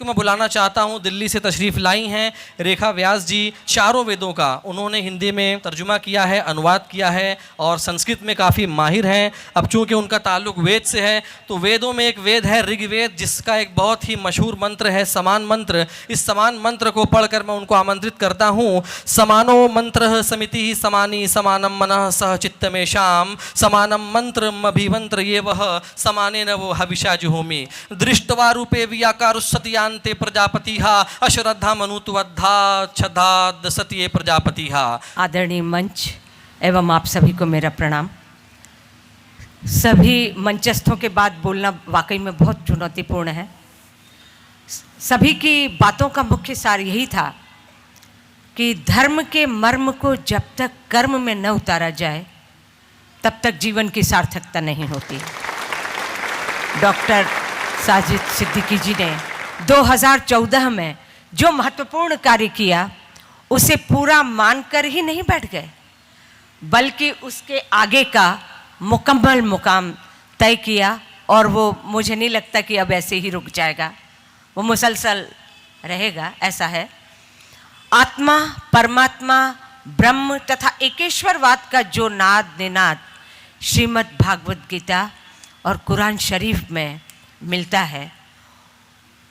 को मैं बुलाना चाहता हूँ, दिल्ली से तशरीफ़ लाई हैं रेखा व्यास जी। चारों वेदों का उन्होंने हिंदी में तर्जुमा किया है, अनुवाद किया है और संस्कृत में काफ़ी माहिर हैं। अब चूँकि उनका ताल्लुक वेद से है तो वेदों में एक वेद है ऋग्वेद, जिसका एक बहुत ही मशहूर मंत्र है समान मंत्र। इस समान मंत्र को पढ़कर मैं उनको आमंत्रित करता हूँ। समानो मंत्र समिति समानी समानम मनः सह चित्तमेषाम समानम मंत्रम अभिमंत्र ये वह समाने न वो हविषा जुहोमि दृष्टवा रूपे व्याकारुसत्यान्ते प्रजापतिहा अश्रद्धा मनुत्वद्धा छद्धाद सत्ये प्रजापतिहा। आदरणीय मंच एवं आप सभी को मेरा प्रणाम। सभी मंचस्थों के बाद बोलना वाकई में बहुत चुनौतीपूर्ण है। सभी की बातों का मुख्य सार यही था कि धर्म के मर्म को जब तक कर्म में न उतारा जाए तब तक जीवन की सार्थकता नहीं होती। डॉक्टर साजिद सिद्दीकी जी ने 2014 में जो महत्वपूर्ण कार्य किया उसे पूरा मानकर ही नहीं बैठ गए, बल्कि उसके आगे का मुकम्मल मुकाम तय किया। और वो मुझे नहीं लगता कि अब ऐसे ही रुक जाएगा, वो मुसलसल रहेगा, ऐसा है। आत्मा, परमात्मा, ब्रह्म तथा एकेश्वरवाद का जो नाद निनाद श्रीमद् भागवत गीता और कुरान शरीफ में मिलता है,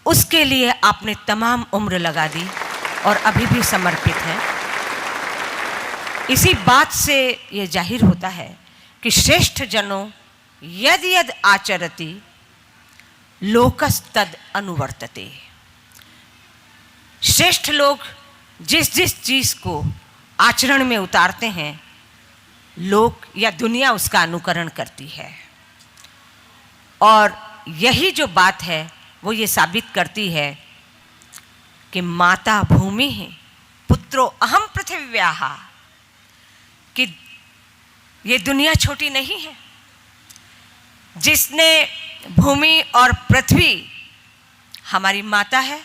उसके लिए आपने तमाम उम्र लगा दी और अभी भी समर्पित है। इसी बात से ये जाहिर होता है कि श्रेष्ठ जनों यद यद आचरति लोकस्तद अनुवर्तते। श्रेष्ठ लोग जिस जिस चीज को आचरण में उतारते हैं, लोग या दुनिया उसका अनुकरण करती है। और यही जो बात है वो ये साबित करती है कि माता भूमि है पुत्रो अहम पृथिव्याः, कि ये दुनिया छोटी नहीं है। जिसने भूमि और पृथ्वी हमारी माता है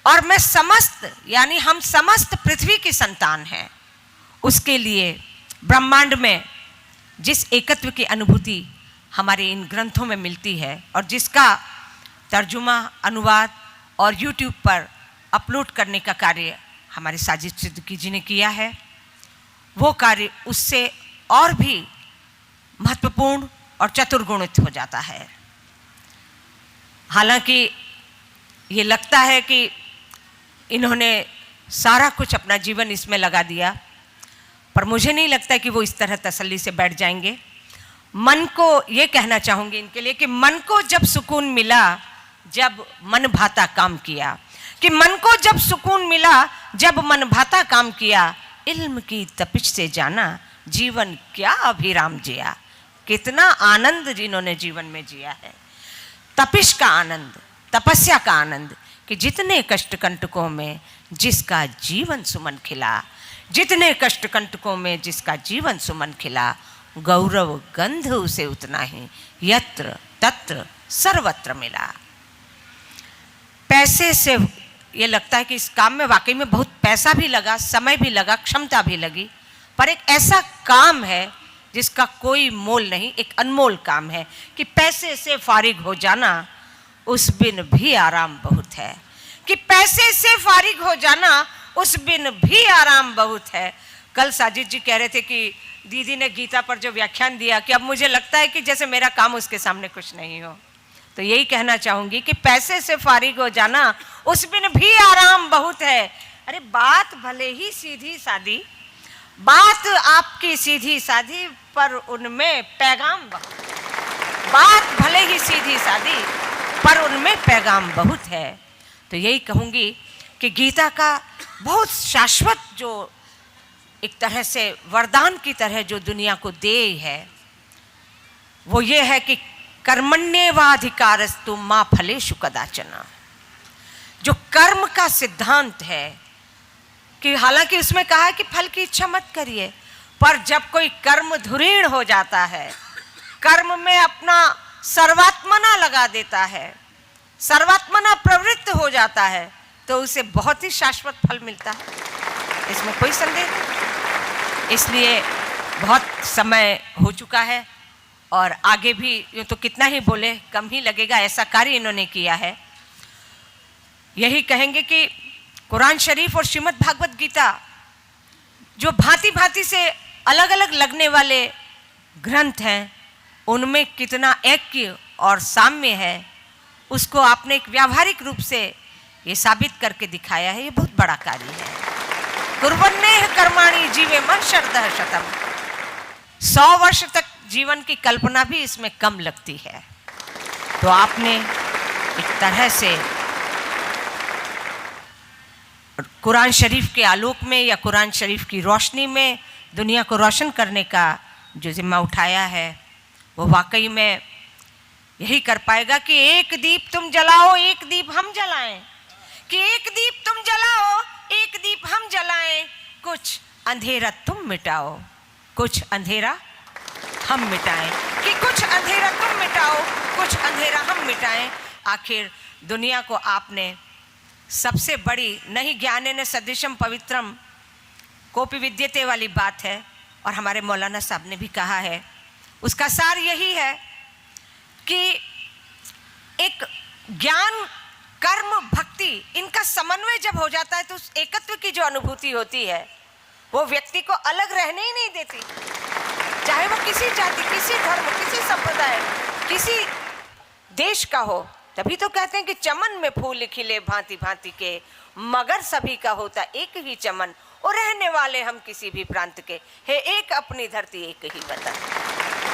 और मैं समस्त यानी हम समस्त पृथ्वी की संतान हैं। उसके लिए ब्रह्मांड में जिस एकत्व की अनुभूति हमारे इन ग्रंथों में मिलती है और जिसका तर्जुमा, अनुवाद और YouTube पर अपलोड करने का कार्य हमारे साजिद सिद्दीकी जी ने किया है, वो कार्य उससे और भी महत्वपूर्ण और चतुर्गुणित हो जाता है। हालांकि ये लगता है कि इन्होंने सारा कुछ अपना जीवन इसमें लगा दिया, पर मुझे नहीं लगता कि वो इस तरह तसल्ली से बैठ जाएंगे। मन को ये कहना चाहूँगी इनके लिए कि मन को जब सुकून मिला जब मन भाता काम किया, कि मन को जब सुकून मिला जब मन भाता काम किया, इल्म की तपिश से जाना जीवन क्या अभिराम जिया। कितना आनंद जिन्होंने जीवन में जिया है, तपिश का आनंद, तपस्या का आनंद, कि जितने कष्ट कंटकों में जिसका जीवन सुमन खिला, जितने कष्ट कंटकों में जिसका जीवन सुमन खिला, गौरव गंध उसे उतना ही यत्र तत्र सर्वत्र मिला। पैसे से ये लगता है कि इस काम में वाकई में बहुत पैसा भी लगा, समय भी लगा, क्षमता भी लगी, पर एक ऐसा काम है जिसका कोई मोल नहीं, एक अनमोल काम है कि पैसे से फारिग हो जाना उस बिन भी आराम बहुत है, कि पैसे से फारिग हो जाना उस बिन भी आराम बहुत है। कल साजिद जी कह रहे थे कि दीदी ने गीता पर जो व्याख्यान दिया कि अब मुझे लगता है कि जैसे मेरा काम उसके सामने कुछ नहीं हो। तो यही कहना चाहूंगी कि पैसे से फारिग हो जाना उस बिन भी आराम बहुत है। अरे बात भले ही सीधी सादी, बात आपकी सीधी सादी, पर उनमें पैगाम बहुत। बात भले ही सीधी सादी पर उनमें पैगाम बहुत है। तो यही कहूंगी कि गीता का बहुत शाश्वत जो एक तरह से वरदान की तरह जो दुनिया को दे है, वो ये है कि कर्मण्येवाधिकारस्तु मा फलेषु कदाचन। जो कर्म का सिद्धांत है कि हालांकि उसमें कहा है कि फल की इच्छा मत करिए, पर जब कोई कर्म धुरीण हो जाता है, कर्म में अपना सर्वात्मना लगा देता है, सर्वात्मना प्रवृत्त हो जाता है, तो उसे बहुत ही शाश्वत फल मिलता है, इसमें कोई संदेह नहीं। इसलिए बहुत समय हो चुका है और आगे भी यूँ तो कितना ही बोले कम ही लगेगा, ऐसा कार्य इन्होंने किया है। यही कहेंगे कि कुरान शरीफ और श्रीमद् भागवत गीता जो भांति भांति से अलग अलग लगने वाले ग्रंथ हैं, उनमें कितना ऐक्य और साम्य है, उसको आपने एक व्यावहारिक रूप से ये साबित करके दिखाया है। ये बहुत बड़ा कार्य है। कुर्वन्नेह कर्माणि जीवे मन शरदः शतम। 100 वर्ष तक जीवन की कल्पना भी इसमें कम लगती है। तो आपने एक तरह से कुरान शरीफ के आलोक में या कुरान शरीफ की रोशनी में दुनिया को रोशन करने का जो जिम्मा उठाया है, वो वाकई में यही कर पाएगा कि एक दीप तुम जलाओ, एक दीप हम जलाएं, कि एक दीप तुम जलाओ, एक दीप हम जलाएं, कुछ अंधेरा तुम मिटाओ, कुछ अंधेरा हम मिटाएं, कि कुछ अंधेरा तुम मिटाओ, कुछ अंधेरा हम मिटाएं। आखिर दुनिया को आपने सबसे बड़ी नहीं ज्ञानेन सदृशम पवित्रम कोपि विद्यते वाली बात है, और हमारे मौलाना साहब ने भी कहा है, उसका सार यही है कि एक ज्ञान कर्म भक्ति इनका समन्वय जब हो जाता है तो उस एकत्व की जो अनुभूति होती है वो व्यक्ति को अलग रहने ही नहीं देती, चाहे वो किसी जाति, किसी धर्म, किसी संप्रदाय, किसी देश का हो। तभी तो कहते हैं कि चमन में फूल खिले भांति भांति के, मगर सभी का होता एक ही चमन, और रहने वाले हम किसी भी प्रांत के, है एक अपनी धरती एक ही वतन।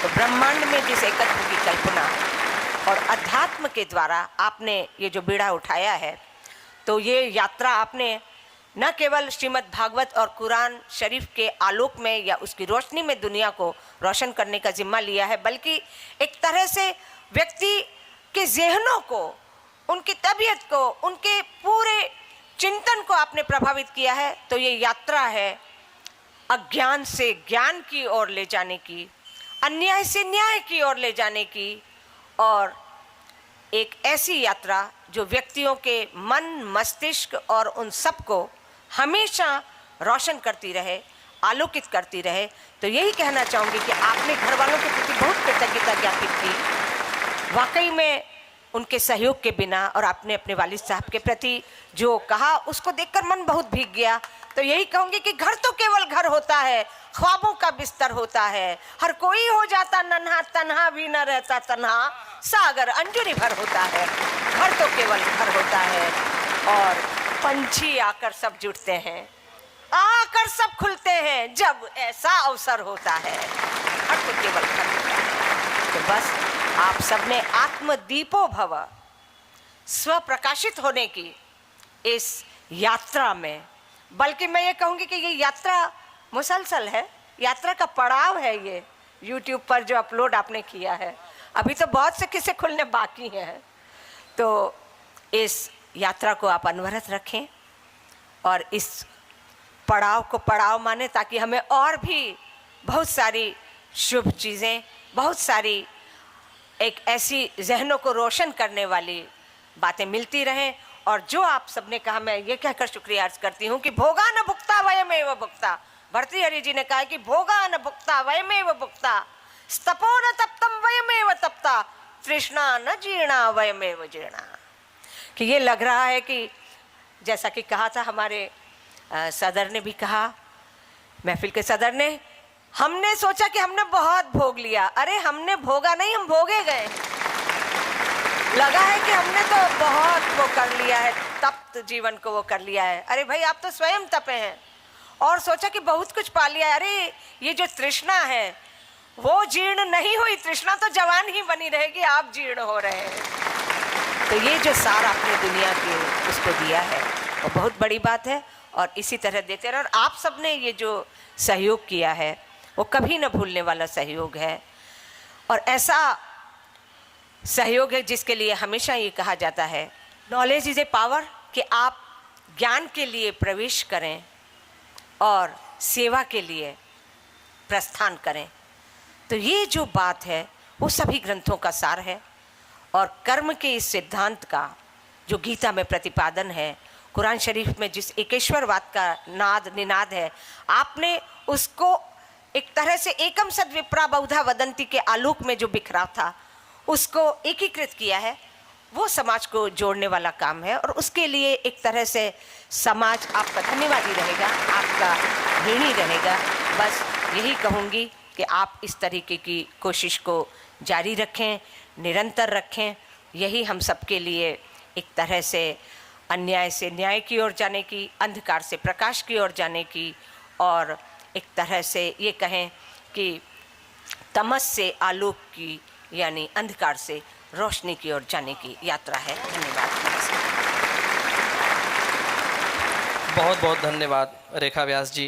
तो ब्रह्मांड में जिस एकत्व की कल्पना और अध्यात्म के द्वारा आपने ये जो बीड़ा उठाया है, तो ये यात्रा आपने न केवल श्रीमद् भागवत और कुरान शरीफ के आलोक में या उसकी रोशनी में दुनिया को रोशन करने का जिम्मा लिया है, बल्कि एक तरह से व्यक्ति के ज़हनों को, उनकी तबीयत को, उनके पूरे चिंतन को आपने प्रभावित किया है। तो ये यात्रा है अज्ञान से ज्ञान की ओर ले जाने की, अन्याय से न्याय की ओर ले जाने की, और एक ऐसी यात्रा जो व्यक्तियों के मन, मस्तिष्क और उन सबको हमेशा रोशन करती रहे, आलोकित करती रहे। तो यही कहना चाहूँगी कि आपने घर वालों के प्रति बहुत कृतज्ञता ज्ञापित की। वाकई में उनके सहयोग के बिना, और आपने अपने वालिद साहब के प्रति जो कहा उसको देखकर मन बहुत भीग गया। तो यही कहूँगी कि घर तो केवल घर होता है, ख्वाबों का बिस्तर होता है, हर कोई हो जाता नन्हा, तन्हा भी न रहता तन्हा, सागर अंजुरी भर होता है। घर तो केवल घर होता है, और पंछी आकर सब जुटते हैं, आकर सब खुलते हैं जब ऐसा अवसर होता है। घर तो केवल घर होता है। तो बस आप सबने आत्मदीपो भव, स्व प्रकाशित होने की इस यात्रा में, बल्कि मैं ये कहूँगी कि ये यात्रा मुसलसल है, यात्रा का पड़ाव है। ये YouTube पर जो अपलोड आपने किया है, अभी तो बहुत से किस्से खुलने बाकी हैं। तो इस यात्रा को आप अनवरत रखें और इस पड़ाव को पड़ाव माने, ताकि हमें और भी बहुत सारी शुभ चीज़ें, बहुत सारी एक ऐसी जहनों को रोशन करने वाली बातें मिलती रहें। और जो आप सबने कहा, मैं ये कहकर शुक्रिया अर्ज करती हूँ कि भोगा न भुक्ता वयमेव भुक्ता। भर्तृहरि जी ने कहा कि भोगा न भुक्ता वयमेव भुक्ता, स्तपो न तप्तम वयमेव तप्ता, तृष्णा न जीर्णा वयमेव जीर्णा। कि ये लग रहा है कि जैसा कि कहा था हमारे सदर ने भी कहा, महफिल के सदर ने, हमने सोचा कि हमने बहुत भोग लिया। अरे हमने भोगा नहीं, हम भोगे गए। लगा है कि हमने तो बहुत वो कर लिया है, तप्त जीवन को वो कर लिया है। अरे भाई आप तो स्वयं तपे हैं, और सोचा कि बहुत कुछ पा लिया। अरे ये जो तृष्णा है वो जीर्ण नहीं हुई, तृष्णा तो जवान ही बनी रहेगी, आप जीर्ण हो रहे हैं। तो ये जो सार आपने दुनिया की उसको दिया है वो बहुत बड़ी बात है, और इसी तरह देते रहे। और आप सबने ये जो सहयोग किया है वो कभी न भूलने वाला सहयोग है, और ऐसा सहयोग है जिसके लिए हमेशा ये कहा जाता है, नॉलेज इज़ ए पावर, कि आप ज्ञान के लिए प्रवेश करें और सेवा के लिए प्रस्थान करें। तो ये जो बात है वो सभी ग्रंथों का सार है, और कर्म के इस सिद्धांत का जो गीता में प्रतिपादन है, कुरान शरीफ में जिस एकेश्वरवाद का नाद निनाद है, आपने उसको एक तरह से एकम सद विप्रा बहुधा वदंती के आलोक में जो बिखराव था उसको एकीकृत किया है, वो समाज को जोड़ने वाला काम है। और उसके लिए एक तरह से समाज आपका धन्यवादी रहेगा, आपका ऋणी रहेगा। बस यही कहूँगी कि आप इस तरीके की कोशिश को जारी रखें, निरंतर रखें। यही हम सबके लिए एक तरह से अन्याय से न्याय की ओर जाने की, अंधकार से प्रकाश की ओर जाने की, और एक तरह से ये कहें कि तमस से आलोक की, यानी अंधकार से रोशनी की ओर जाने की यात्रा है। धन्यवाद। बहुत बहुत धन्यवाद रेखा व्यास जी।